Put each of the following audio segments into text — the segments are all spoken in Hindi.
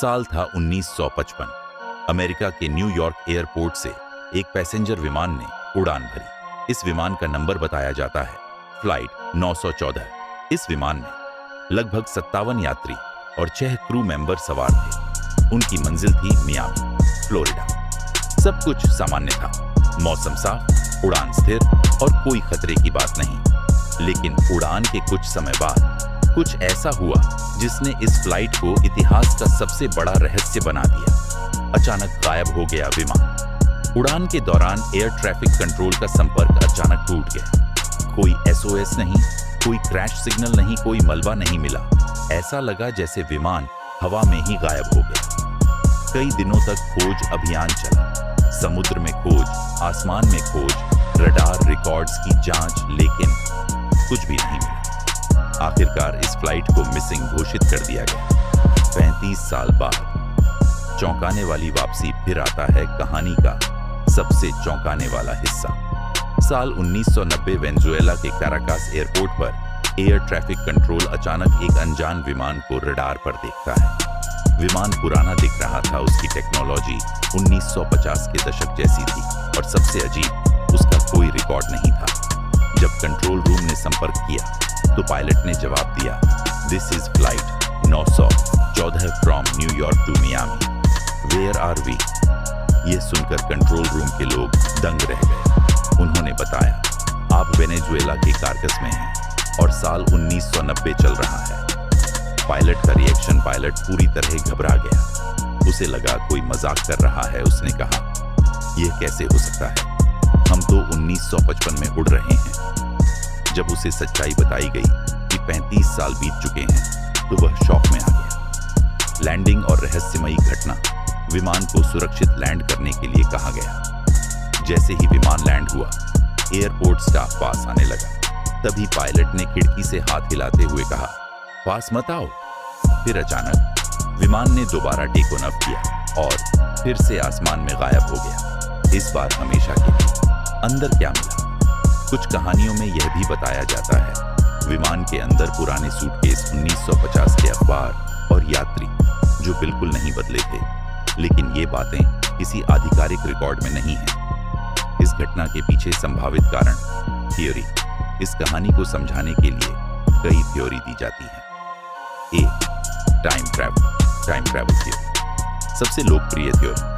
साल था 1955। अमेरिका के न्यूयॉर्क एयरपोर्ट से एक पैसेंजर विमान ने उड़ान भरी। इस विमान का नंबर बताया जाता है फ्लाइट 914। इस विमान में लगभग 57 यात्री और 6 क्रू मेंबर सवार थे। उनकी मंजिल थी मियामी, फ्लोरिडा। सब कुछ सामान्य था, मौसम साफ, उड़ान स्थिर और कोई खतरे की बात नहीं। लेकिन उड़ान के कुछ समय बाद कुछ ऐसा हुआ जिसने इस फ्लाइट को इतिहास का सबसे बड़ा रहस्य बना दिया। अचानक गायब हो गया विमान। उड़ान के दौरान एयर ट्रैफिक कंट्रोल का संपर्क अचानक टूट गया। कोई SOS नहीं, कोई क्रैश सिग्नल नहीं, कोई मलबा नहीं मिला। ऐसा लगा जैसे विमान हवा में ही गायब हो गया। कई दिनों तक खोज अभियान चला, समुद्र में खोज, आसमान में खोज, रडार रिकॉर्ड्स की जांच, लेकिन कुछ भी नहीं मिला। आखिरकार इस फ्लाइट को मिसिंग घोषित कर दिया गया। 35 साल बाद चौंकाने वाली वापसी फिर आता है कहानी का सबसे चौंकाने वाला हिस्सा। साल 1990 वेनेजुएला के कैराकास एयरपोर्ट पर एयर ट्रैफिक कंट्रोल अचानक एक अनजान विमान को रडार पर देखता है। विमान पुराना दिख रहा था, उसकी टेक्नोलॉजी 1950 के दशक जैसी थी और सबसे अजीब, उसका कोई रिकॉर्ड नहीं था। जब कंट्रोल रूम ने संपर्क किया तो पायलट ने जवाब दिया, this is flight 914 from New York to Miami, where are we. यह सुनकर कंट्रोल रूम के लोग दंग रह गए। उन्होंने बताया, आप वेनेजुएला के कारकस में हैं और साल 1990 चल रहा है। पायलट का रिएक्शन, पायलट पूरी तरह घबरा गया। उसे लगा कोई मजाक कर रहा है। उसने कहा, यह कैसे हो सकता है, हम तो 1955 में उड़ रहे हैं। जब उसे सच्चाई बताई गई कि 35 साल बीत चुके हैं तो वह शॉक में आ गया। लैंडिंग और रहस्यमयी घटना, विमान को सुरक्षित लैंड करने के लिए कहा गया। जैसे ही विमान लैंड हुआ, एयरपोर्ट स्टाफ पास आने लगा। तभी पायलट ने खिड़की से हाथ हिलाते हुए कहा, पास मत आओ। फिर अचानक विमान ने दोबारा टेक ऑन अप किया और फिर से आसमान में गायब हो गया, इस बार हमेशा के लिए। अंदर क्या मिला? कुछ कहानियों में यह भी बताया जाता है, विमान के अंदर पुराने सूटकेस, 1950 के अखबार और यात्री जो बिल्कुल नहीं बदले थे। लेकिन ये बातें किसी आधिकारिक रिकॉर्ड में नहीं हैं। इस घटना के पीछे संभावित कारण, थ्योरी। इस कहानी को समझाने के लिए कई थ्योरी दी जाती हैं। ए, टाइम ट्रैवल थ्योरी। सबसे लोकप्रिय थ्योरी,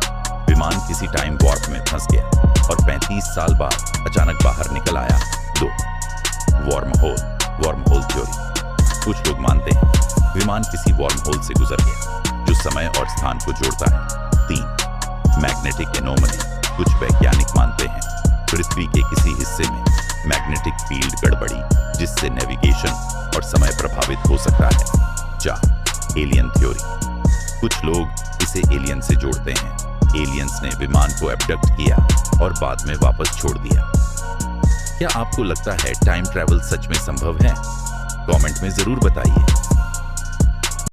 विमान किसी टाइम वॉर्प में फंस गया और 35 साल बाद अचानक बाहर निकल आया। 2, वर्म होल थ्योरी। कुछ लोग मानते हैं विमान किसी वर्म होल से गुजर गया जो समय और स्थान को जोड़ता है। 3, मैग्नेटिक एनोमली। कुछ वैज्ञानिक मानते हैं पृथ्वी के किसी हिस्से में मैग्नेटिक फील्ड गड़बड़ी जिससे नेविगेशन और समय प्रभावित हो सकता है। 4, एलियन थ्योरी। कुछ लोग इसे एलियन से जोड़ते हैं, एलियंस ने विमान को एब्डक्ट किया और बाद में वापस छोड़ दिया। क्या आपको लगता है टाइम ट्रैवल सच में संभव है? कमेंट में जरूर बताइए।